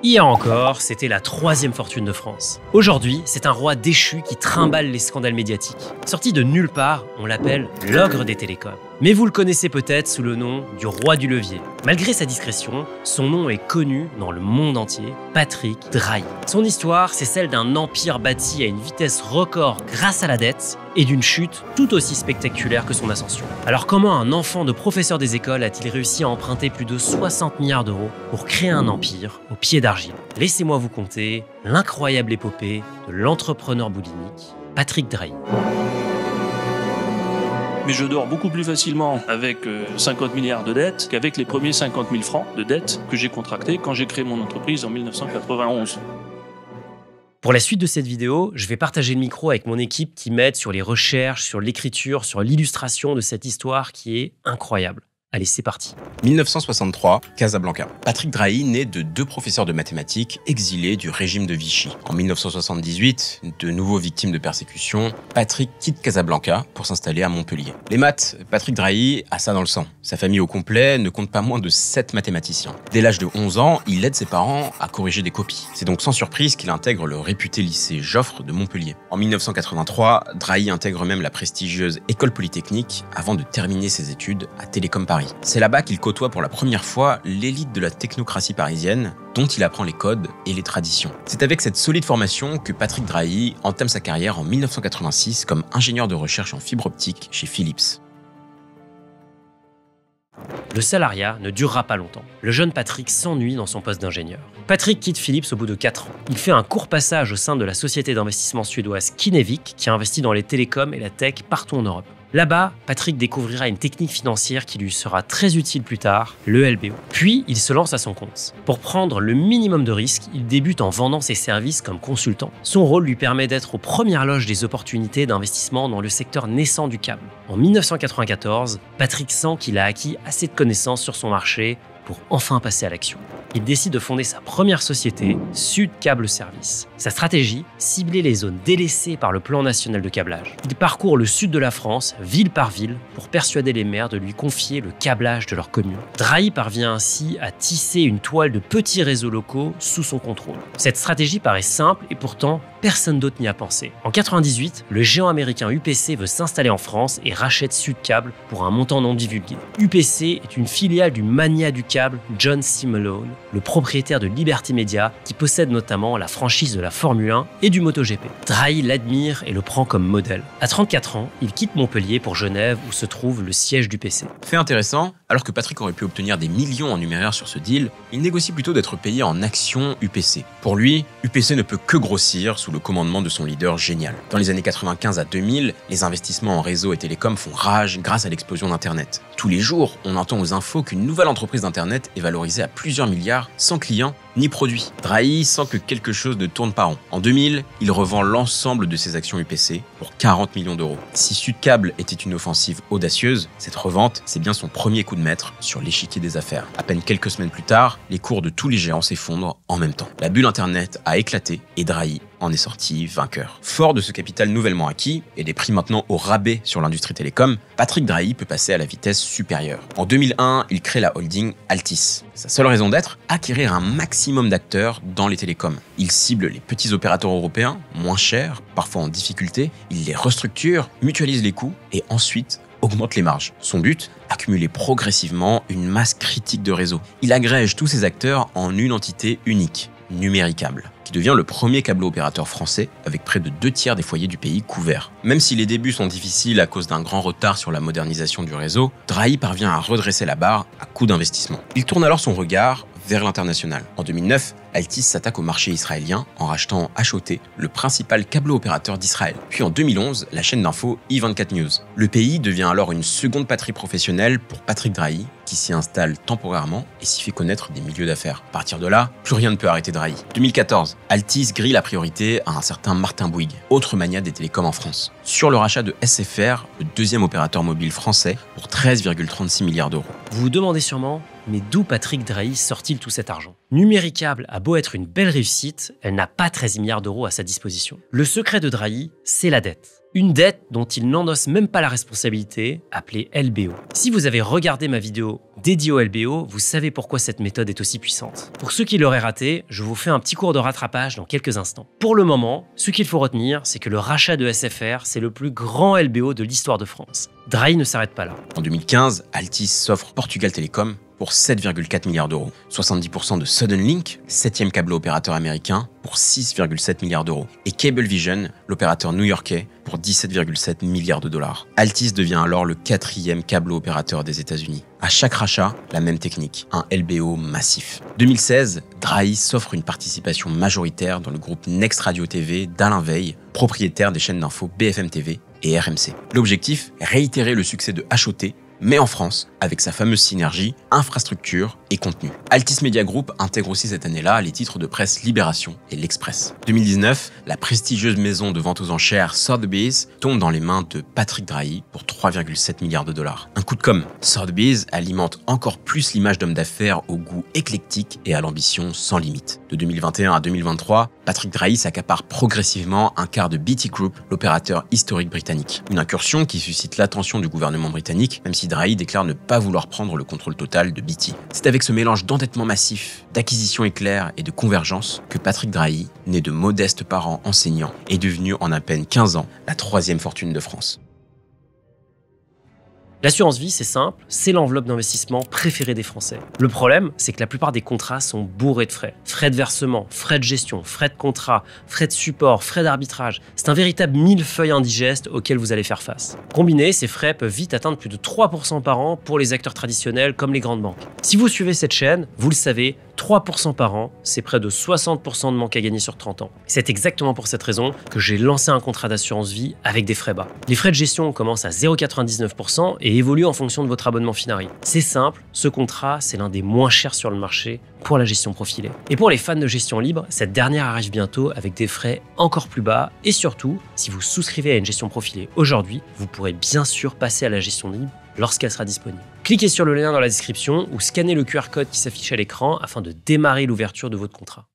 Hier encore, c'était la troisième fortune de France. Aujourd'hui, c'est un roi déchu qui trimballe les scandales médiatiques. Sorti de nulle part, on l'appelle l'ogre des télécoms. Mais vous le connaissez peut-être sous le nom du roi du levier. Malgré sa discrétion, son nom est connu dans le monde entier, Patrick Drahi. Son histoire, c'est celle d'un empire bâti à une vitesse record grâce à la dette et d'une chute tout aussi spectaculaire que son ascension. Alors comment un enfant de professeur des écoles a-t-il réussi à emprunter plus de 60 milliards d'euros pour créer un empire au pied d'argile? Laissez-moi vous conter l'incroyable épopée de l'entrepreneur boulimique, Patrick Drahi. Mais je dors beaucoup plus facilement avec 50 milliards de dettes qu'avec les premiers 50 000 francs de dettes que j'ai contractés quand j'ai créé mon entreprise en 1991. Pour la suite de cette vidéo, je vais partager le micro avec mon équipe qui m'aide sur les recherches, sur l'écriture, sur l'illustration de cette histoire qui est incroyable. Allez, c'est parti. 1963, Casablanca. Patrick Drahi naît de deux professeurs de mathématiques exilés du régime de Vichy. En 1978, de nouveau victime de persécution, Patrick quitte Casablanca pour s'installer à Montpellier. Les maths, Patrick Drahi a ça dans le sang. Sa famille au complet ne compte pas moins de 7 mathématiciens. Dès l'âge de 11 ans, il aide ses parents à corriger des copies. C'est donc sans surprise qu'il intègre le réputé lycée Joffre de Montpellier. En 1983, Drahi intègre même la prestigieuse École Polytechnique avant de terminer ses études à Télécom Paris. C'est là-bas qu'il côtoie pour la première fois l'élite de la technocratie parisienne, dont il apprend les codes et les traditions. C'est avec cette solide formation que Patrick Drahi entame sa carrière en 1986 comme ingénieur de recherche en fibre optique chez Philips. Le salariat ne durera pas longtemps. Le jeune Patrick s'ennuie dans son poste d'ingénieur. Patrick quitte Philips au bout de 4 ans. Il fait un court passage au sein de la société d'investissement suédoise Kinnevik qui investit dans les télécoms et la tech partout en Europe. Là-bas, Patrick découvrira une technique financière qui lui sera très utile plus tard, le LBO. Puis, il se lance à son compte. Pour prendre le minimum de risques, il débute en vendant ses services comme consultant. Son rôle lui permet d'être aux premières loges des opportunités d'investissement dans le secteur naissant du câble. En 1994, Patrick sent qu'il a acquis assez de connaissances sur son marché pour enfin passer à l'action. Il décide de fonder sa première société, Sud Câble Service. Sa stratégie, cibler les zones délaissées par le plan national de câblage. Il parcourt le sud de la France, ville par ville, pour persuader les maires de lui confier le câblage de leur commune. Drahi parvient ainsi à tisser une toile de petits réseaux locaux sous son contrôle. Cette stratégie paraît simple et pourtant, personne d'autre n'y a pensé. En 1998, le géant américain UPC veut s'installer en France et rachète Sud Câble pour un montant non divulgué. UPC est une filiale du magnat du câble John C. Malone, le propriétaire de Liberty Media, qui possède notamment la franchise de la Formule 1 et du MotoGP. Drahi l'admire et le prend comme modèle. À 34 ans, il quitte Montpellier pour Genève où se trouve le siège du PC. Fait intéressant, alors que Patrick aurait pu obtenir des millions en numéraire sur ce deal, il négocie plutôt d'être payé en actions UPC. Pour lui, UPC ne peut que grossir sous le commandement de son leader génial. Dans les années 95 à 2000, les investissements en réseau et télécom font rage grâce à l'explosion d'Internet. Tous les jours, on entend aux infos qu'une nouvelle entreprise d'Internet est valorisée à plusieurs milliards sans clients ni produits. Drahi sent que quelque chose ne tourne pas rond. En 2000, il revend l'ensemble de ses actions UPC pour 40 millions d'euros. Si Sudcable était une offensive audacieuse, cette revente, c'est bien son premier coup de maître sur l'échiquier des affaires. À peine quelques semaines plus tard, les cours de tous les géants s'effondrent en même temps. La bulle Internet a éclaté et Drahi en est sorti vainqueur. Fort de ce capital nouvellement acquis et des prix maintenant au rabais sur l'industrie télécom, Patrick Drahi peut passer à la vitesse supérieure. En 2001, il crée la holding Altice. Sa seule raison d'être, acquérir un maximum d'acteurs dans les télécoms. Il cible les petits opérateurs européens, moins chers, parfois en difficulté, il les restructure, mutualise les coûts et ensuite augmente les marges. Son but, accumuler progressivement une masse critique de réseau. Il agrège tous ces acteurs en une entité unique, Numéricable, qui devient le premier câblo-opérateur français avec près de 2/3 des foyers du pays couverts. Même si les débuts sont difficiles à cause d'un grand retard sur la modernisation du réseau, Drahi parvient à redresser la barre à coup d'investissement. Il tourne alors son regard vers l'international. En 2009, Altice s'attaque au marché israélien en rachetant HOT, le principal câblo-opérateur d'Israël. Puis en 2011, la chaîne d'info i24 News. Le pays devient alors une seconde patrie professionnelle pour Patrick Drahi, qui s'y installe temporairement et s'y fait connaître des milieux d'affaires. À partir de là, plus rien ne peut arrêter Drahi. 2014, Altice grille la priorité à un certain Martin Bouygues, autre magnat des télécoms en France, sur le rachat de SFR, le deuxième opérateur mobile français, pour 13,36 milliards d'euros. Vous vous demandez sûrement mais d'où Patrick Drahi sort-il tout cet argent? Numéricable a beau être une belle réussite, elle n'a pas 13 milliards d'euros à sa disposition. Le secret de Drahi, c'est la dette. Une dette dont il n'endosse même pas la responsabilité, appelée LBO. Si vous avez regardé ma vidéo dédiée au LBO, vous savez pourquoi cette méthode est aussi puissante. Pour ceux qui l'auraient raté, je vous fais un petit cours de rattrapage dans quelques instants. Pour le moment, ce qu'il faut retenir, c'est que le rachat de SFR, c'est le plus grand LBO de l'histoire de France. Drahi ne s'arrête pas là. En 2015, Altice s'offre Portugal Telecom pour 7,4 milliards d'euros. 70% de Suddenlink, 7e câble opérateur américain, pour 6,7 milliards d'euros. Et Cablevision, l'opérateur new-yorkais, pour 17,7 milliards de dollars. Altice devient alors le 4e câble opérateur des États-Unis. À chaque rachat, la même technique, un LBO massif. 2016, Drahi s'offre une participation majoritaire dans le groupe Next Radio TV d'Alain Veil, propriétaire des chaînes d'info BFM TV et RMC. L'objectif, réitérer le succès de HOT, mais en France, avec sa fameuse synergie infrastructure et contenu. Altice Media Group intègre aussi cette année-là les titres de presse Libération et L'Express. 2019, la prestigieuse maison de vente aux enchères Sotheby's tombe dans les mains de Patrick Drahi pour 3,7 milliards de dollars. Un coup de com', Sotheby's alimente encore plus l'image d'homme d'affaires au goût éclectique et à l'ambition sans limite. De 2021 à 2023, Patrick Drahi s'accapare progressivement un quart de BT Group, l'opérateur historique britannique. Une incursion qui suscite l'attention du gouvernement britannique, même si Drahi déclare ne pas vouloir prendre le contrôle total de BT. C'est avec ce mélange d'endettement massif, d'acquisition éclair et de convergence que Patrick Drahi, né de modestes parents enseignants, est devenu en à peine 15 ans la 3e fortune de France. L'assurance vie, c'est simple, c'est l'enveloppe d'investissement préférée des Français. Le problème, c'est que la plupart des contrats sont bourrés de frais. Frais de versement, frais de gestion, frais de contrat, frais de support, frais d'arbitrage. C'est un véritable millefeuille indigeste auquel vous allez faire face. Combinés, ces frais peuvent vite atteindre plus de 3% par an pour les acteurs traditionnels comme les grandes banques. Si vous suivez cette chaîne, vous le savez, 3% par an, c'est près de 60% de manque à gagner sur 30 ans. C'est exactement pour cette raison que j'ai lancé un contrat d'assurance vie avec des frais bas. Les frais de gestion commencent à 0,99% et évoluent en fonction de votre abonnement Finari. C'est simple, ce contrat, c'est l'un des moins chers sur le marché pour la gestion profilée. Et pour les fans de gestion libre, cette dernière arrive bientôt avec des frais encore plus bas et surtout, si vous souscrivez à une gestion profilée aujourd'hui, vous pourrez bien sûr passer à la gestion libre lorsqu'elle sera disponible. Cliquez sur le lien dans la description ou scannez le QR code qui s'affiche à l'écran afin de démarrer l'ouverture de votre contrat.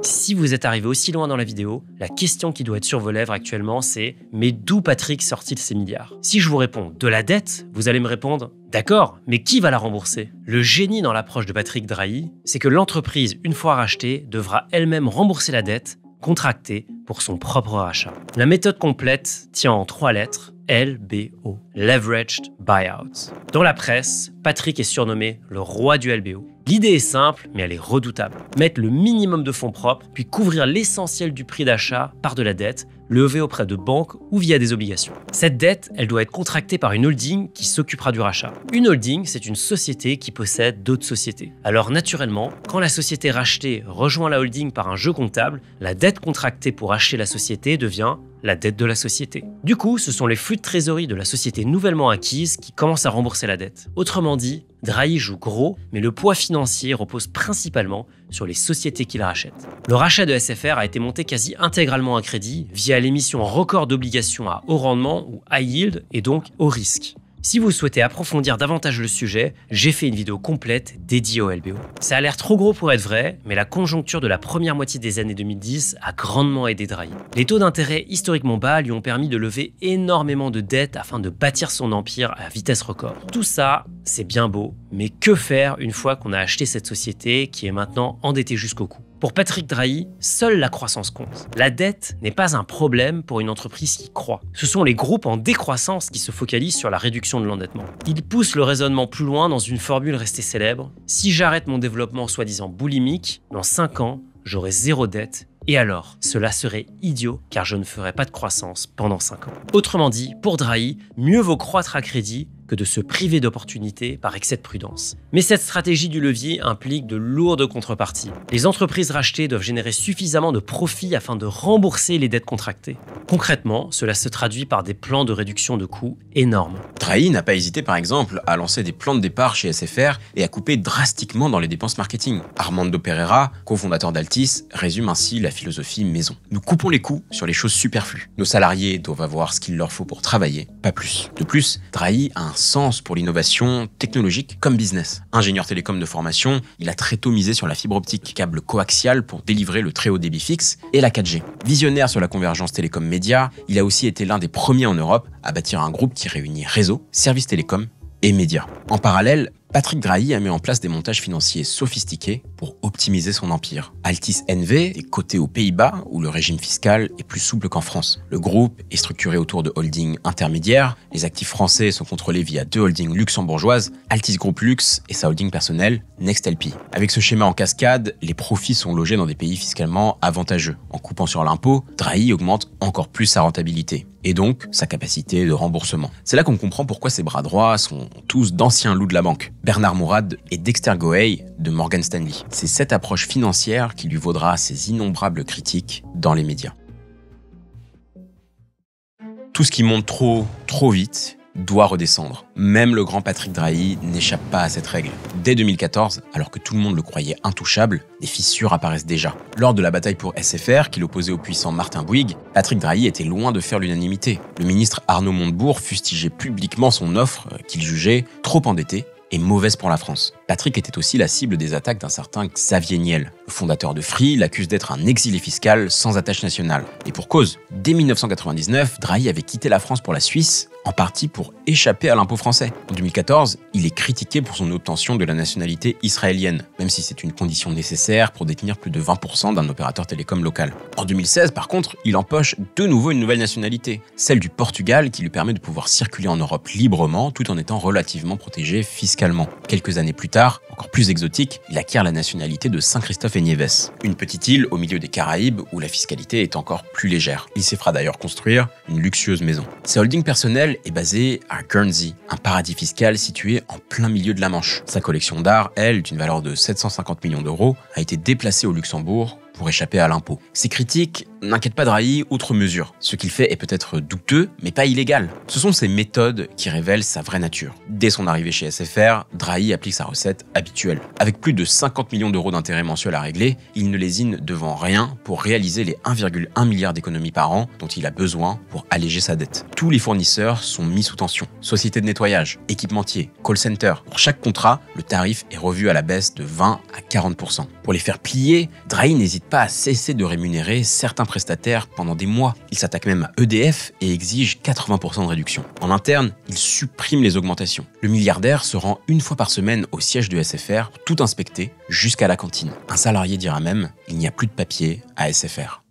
Si vous êtes arrivé aussi loin dans la vidéo, la question qui doit être sur vos lèvres actuellement, c'est « Mais d'où Patrick sort-il ces milliards ?» Si je vous réponds « De la dette », vous allez me répondre « D'accord, mais qui va la rembourser ?» Le génie dans l'approche de Patrick Drahi, c'est que l'entreprise, une fois rachetée, devra elle-même rembourser la dette contractée pour son propre rachat. La méthode complète tient en 3 lettres, LBO, Leveraged Buyout. Dans la presse, Patrick est surnommé le roi du LBO. L'idée est simple, mais elle est redoutable. Mettre le minimum de fonds propres, puis couvrir l'essentiel du prix d'achat par de la dette, levée auprès de banques ou via des obligations. Cette dette, elle doit être contractée par une holding qui s'occupera du rachat. Une holding, c'est une société qui possède d'autres sociétés. Alors naturellement, quand la société rachetée rejoint la holding par un jeu comptable, la dette contractée pour acheter la société devient la dette de la société. Du coup, ce sont les flux de trésorerie de la société nouvellement acquise qui commencent à rembourser la dette. Autrement dit, Drahi joue gros, mais le poids financier repose principalement sur les sociétés qu'il rachète. Le rachat de SFR a été monté quasi intégralement à crédit via l'émission record d'obligations à haut rendement ou high yield et donc haut risque. Si vous souhaitez approfondir davantage le sujet, j'ai fait une vidéo complète dédiée au LBO. Ça a l'air trop gros pour être vrai, mais la conjoncture de la première moitié des années 2010 a grandement aidé Drahi. Les taux d'intérêt historiquement bas lui ont permis de lever énormément de dettes afin de bâtir son empire à vitesse record. Tout ça, c'est bien beau, mais que faire une fois qu'on a acheté cette société qui est maintenant endettée jusqu'au cou ? Pour Patrick Drahi, seule la croissance compte. La dette n'est pas un problème pour une entreprise qui croît. Ce sont les groupes en décroissance qui se focalisent sur la réduction de l'endettement. Ils poussent le raisonnement plus loin dans une formule restée célèbre. Si j'arrête mon développement soi-disant boulimique, dans 5 ans, j'aurai 0 dette. Et alors, cela serait idiot car je ne ferai pas de croissance pendant 5 ans. Autrement dit, pour Drahi, mieux vaut croître à crédit que de se priver d'opportunités par excès de prudence. Mais cette stratégie du levier implique de lourdes contreparties. Les entreprises rachetées doivent générer suffisamment de profits afin de rembourser les dettes contractées. Concrètement, cela se traduit par des plans de réduction de coûts énormes. Drahi n'a pas hésité par exemple à lancer des plans de départ chez SFR et à couper drastiquement dans les dépenses marketing. Armando Pereira, cofondateur d'Altis, résume ainsi la philosophie maison. Nous coupons les coûts sur les choses superflues. Nos salariés doivent avoir ce qu'il leur faut pour travailler, pas plus. De plus, Drahi a un sens pour l'innovation technologique comme business. Ingénieur télécom de formation, il a très tôt misé sur la fibre optique, câble coaxial pour délivrer le très haut débit fixe et la 4G. Visionnaire sur la convergence télécom-média, il a aussi été l'un des premiers en Europe à bâtir un groupe qui réunit réseau, services télécom et médias. En parallèle, Patrick Drahi a mis en place des montages financiers sophistiqués pour optimiser son empire. Altice NV est coté aux Pays-Bas où le régime fiscal est plus souple qu'en France. Le groupe est structuré autour de holdings intermédiaires. Les actifs français sont contrôlés via 2 holdings luxembourgeoises, Altice Group Luxe et sa holding personnelle, NextLP. Avec ce schéma en cascade, les profits sont logés dans des pays fiscalement avantageux. En coupant sur l'impôt, Drahi augmente encore plus sa rentabilité et donc sa capacité de remboursement. C'est là qu'on comprend pourquoi ses bras droits sont tous d'anciens loups de la banque. Bernard Mourad et Dexter Goey de Morgan Stanley. C'est cette approche financière qui lui vaudra ses innombrables critiques dans les médias. Tout ce qui monte trop vite doit redescendre. Même le grand Patrick Drahi n'échappe pas à cette règle. Dès 2014, alors que tout le monde le croyait intouchable, des fissures apparaissent déjà. Lors de la bataille pour SFR, qui l'opposait au puissant Martin Bouygues, Patrick Drahi était loin de faire l'unanimité. Le ministre Arnaud Montebourg fustigeait publiquement son offre, qu'il jugeait trop endettée et mauvaise pour la France. Patrick était aussi la cible des attaques d'un certain Xavier Niel. Le fondateur de Free l'accuse d'être un exilé fiscal sans attache nationale. Et pour cause, dès 1999, Drahi avait quitté la France pour la Suisse, en partie pour échapper à l'impôt français. En 2014, il est critiqué pour son obtention de la nationalité israélienne, même si c'est une condition nécessaire pour détenir plus de 20% d'un opérateur télécom local. En 2016, par contre, il empoche de nouveau une nouvelle nationalité, celle du Portugal, qui lui permet de pouvoir circuler en Europe librement tout en étant relativement protégé fiscalement. Quelques années plus tard, encore plus exotique, il acquiert la nationalité de Saint-Christophe-et-Niévès, une petite île au milieu des Caraïbes où la fiscalité est encore plus légère. Il s'y fera d'ailleurs construire une luxueuse maison. Sa holding personnelle est basée à Guernsey, un paradis fiscal situé en plein milieu de la Manche. Sa collection d'art, elle, d'une valeur de 750 millions d'euros, a été déplacée au Luxembourg pour échapper à l'impôt. Ces critiques n'inquiètent pas Drahi outre mesure. Ce qu'il fait est peut-être douteux, mais pas illégal. Ce sont ses méthodes qui révèlent sa vraie nature. Dès son arrivée chez SFR, Drahi applique sa recette habituelle. Avec plus de 50 millions d'euros d'intérêt mensuel à régler, il ne lésine devant rien pour réaliser les 1,1 milliard d'économies par an dont il a besoin pour alléger sa dette. Tous les fournisseurs sont mis sous tension. Sociétés de nettoyage, équipementiers, call center. Pour chaque contrat, le tarif est revu à la baisse de 20 à 40%. Pour les faire plier, Drahi n'hésite pas à cesser de rémunérer certains prestataires pendant des mois. Il s'attaque même à EDF et exige 80% de réduction. En interne, il supprime les augmentations. Le milliardaire se rend une fois par semaine au siège de SFR, tout inspecté, jusqu'à la cantine. Un salarié dira même « il n'y a plus de papier à SFR ».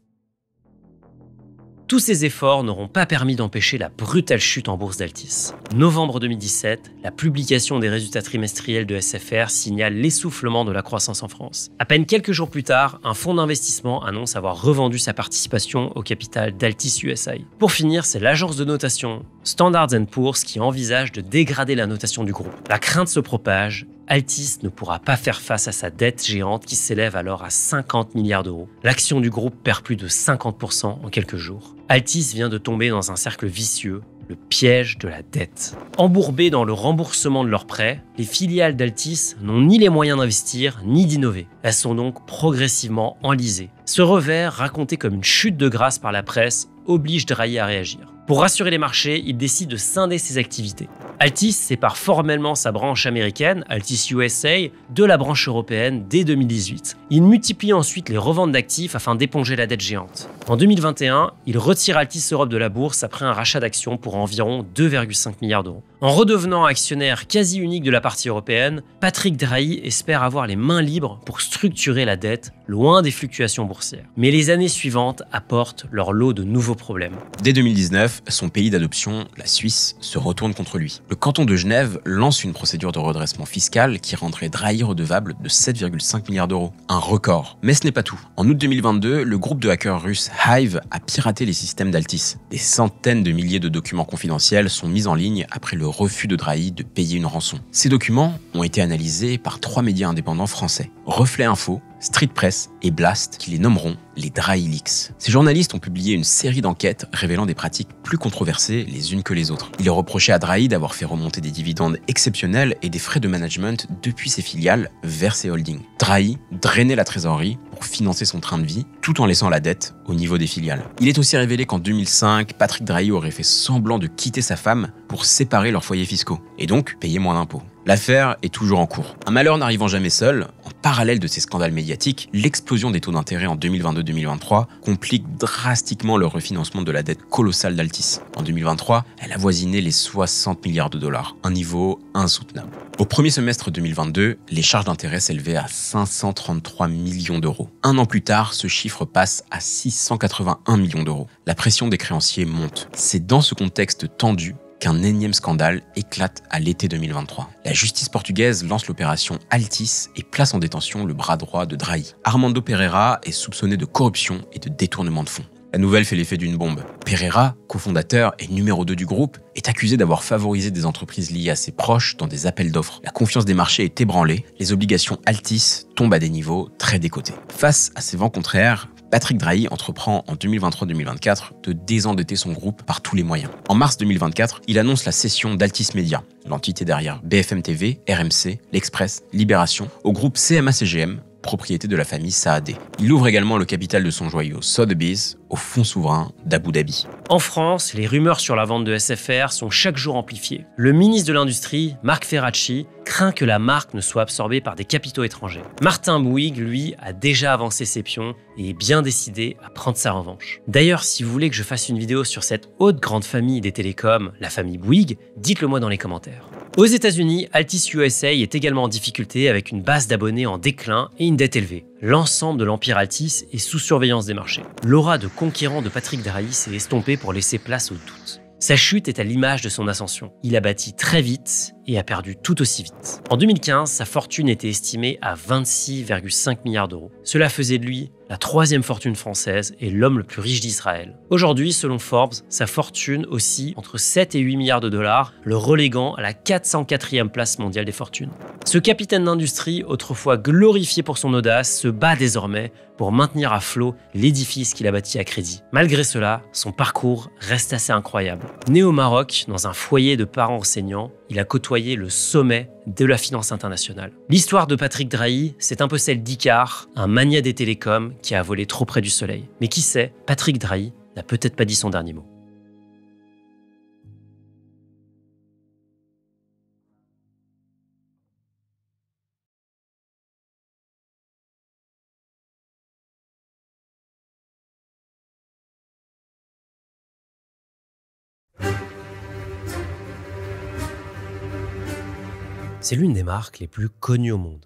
Tous ces efforts n'auront pas permis d'empêcher la brutale chute en bourse d'Altis. Novembre 2017, la publication des résultats trimestriels de SFR signale l'essoufflement de la croissance en France. À peine quelques jours plus tard, un fonds d'investissement annonce avoir revendu sa participation au capital d'Altis USA. Pour finir, c'est l'agence de notation Standard & Poor's qui envisage de dégrader la notation du groupe. La crainte se propage. Altis ne pourra pas faire face à sa dette géante qui s'élève alors à 50 milliards d'euros. L'action du groupe perd plus de 50% en quelques jours. Altis vient de tomber dans un cercle vicieux, le piège de la dette. Embourbés dans le remboursement de leurs prêts, les filiales d'Altis n'ont ni les moyens d'investir ni d'innover. Elles sont donc progressivement enlisées. Ce revers, raconté comme une chute de grâce par la presse, oblige Drahi à réagir. Pour rassurer les marchés, il décide de scinder ses activités. Altis sépare formellement sa branche américaine, Altis USA, de la branche européenne dès 2018. Il multiplie ensuite les reventes d'actifs afin d'éponger la dette géante. En 2021, il retire Altis Europe de la bourse après un rachat d'actions pour environ 2,5 milliards d'euros. En redevenant actionnaire quasi unique de la partie européenne, Patrick Drahi espère avoir les mains libres pour structurer la dette, loin des fluctuations boursières. Mais les années suivantes apportent leur lot de nouveaux problèmes. Dès 2019, son pays d'adoption, la Suisse, se retourne contre lui. Le canton de Genève lance une procédure de redressement fiscal qui rendrait Drahi redevable de 7,5 milliards d'euros. Un record. Mais ce n'est pas tout. En août 2022, le groupe de hackers russe Hive a piraté les systèmes d'Altis. Des centaines de milliers de documents confidentiels sont mis en ligne après le refus de Drahi de payer une rançon. Ces documents ont été analysés par 3 médias indépendants français. Reflet Info, Street Press et Blast, qui les nommeront les Drahi Leaks. Ces journalistes ont publié une série d'enquêtes révélant des pratiques plus controversées les unes que les autres. Il est reproché à Drahi d'avoir fait remonter des dividendes exceptionnels et des frais de management depuis ses filiales vers ses holdings. Drahi drainait la trésorerie pour financer son train de vie tout en laissant la dette au niveau des filiales. Il est aussi révélé qu'en 2005, Patrick Drahi aurait fait semblant de quitter sa femme pour séparer leurs foyers fiscaux, et donc payer moins d'impôts. L'affaire est toujours en cours. Un malheur n'arrivant jamais seul, en parallèle de ces scandales médiatiques, l'explosion des taux d'intérêt en 2022-2023 complique drastiquement le refinancement de la dette colossale d'Altis. En 2023, elle avoisinait les 60 milliards de dollars, un niveau insoutenable. Au premier semestre 2022, les charges d'intérêt s'élevaient à 533 millions d'euros. Un an plus tard, ce chiffre passe à 681 millions d'euros. La pression des créanciers monte. C'est dans ce contexte tendu qu'un énième scandale éclate à l'été 2023. La justice portugaise lance l'opération Altis et place en détention le bras droit de Drahi. Armando Pereira est soupçonné de corruption et de détournement de fonds. La nouvelle fait l'effet d'une bombe. Pereira, cofondateur et numéro 2 du groupe, est accusé d'avoir favorisé des entreprises liées à ses proches dans des appels d'offres. La confiance des marchés est ébranlée, les obligations Altis tombent à des niveaux très décotés. Face à ces vents contraires, Patrick Drahi entreprend en 2023-2024 de désendetter son groupe par tous les moyens. En mars 2024, il annonce la cession d'Altis Media, l'entité derrière BFM TV, RMC, L'Express, Libération, au groupe CMA-CGM, propriété de la famille Saadé. Il ouvre également le capital de son joyau Sotheby's au fonds souverain d'Abu Dhabi. En France, les rumeurs sur la vente de SFR sont chaque jour amplifiées. Le ministre de l'Industrie, Marc Ferracci, craint que la marque ne soit absorbée par des capitaux étrangers. Martin Bouygues, lui, a déjà avancé ses pions et est bien décidé à prendre sa revanche. D'ailleurs, si vous voulez que je fasse une vidéo sur cette haute grande famille des télécoms, la famille Bouygues, dites-le moi dans les commentaires. Aux États-Unis, Altis USA est également en difficulté avec une base d'abonnés en déclin et une dette élevée. L'ensemble de l'empire Altis est sous surveillance des marchés. L'aura de conquérant de Patrick Drahi s'est estompée pour laisser place au doute. Sa chute est à l'image de son ascension. Il a bâti très vite et a perdu tout aussi vite. En 2015, sa fortune était estimée à 26,5 milliards d'euros. Cela faisait de lui la troisième fortune française et l'homme le plus riche d'Israël. Aujourd'hui, selon Forbes, sa fortune oscille entre 7 et 8 milliards de dollars, le reléguant à la 404e place mondiale des fortunes. Ce capitaine d'industrie, autrefois glorifié pour son audace, se bat désormais pour maintenir à flot l'édifice qu'il a bâti à crédit. Malgré cela, son parcours reste assez incroyable. Né au Maroc, dans un foyer de parents enseignants, il a côtoyé le sommet de la finance internationale. L'histoire de Patrick Drahi, c'est un peu celle d'Icare, un magnat des télécoms qui a volé trop près du soleil. Mais qui sait, Patrick Drahi n'a peut-être pas dit son dernier mot. C'est l'une des marques les plus connues au monde.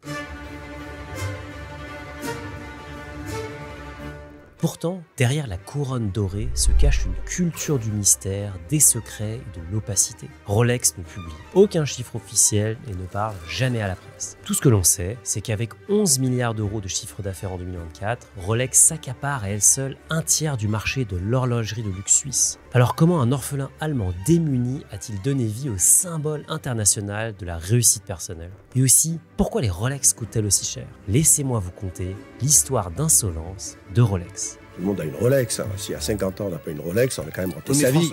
Pourtant, derrière la couronne dorée se cache une culture du mystère, des secrets et de l'opacité. Rolex ne publie aucun chiffre officiel et ne parle jamais à la presse. Tout ce que l'on sait, c'est qu'avec 11 milliards d'euros de chiffre d'affaires en 2024, Rolex s'accapare à elle seule un tiers du marché de l'horlogerie de luxe suisse. Alors comment un orphelin allemand démuni a-t-il donné vie au symbole international de la réussite personnelle? Et aussi, pourquoi les Rolex coûtent-elles aussi cher? Laissez-moi vous conter l'histoire d'insolence de Rolex. Tout le monde a une Rolex. Si à 50 ans on n'a pas une Rolex, on a quand même raté sa vie.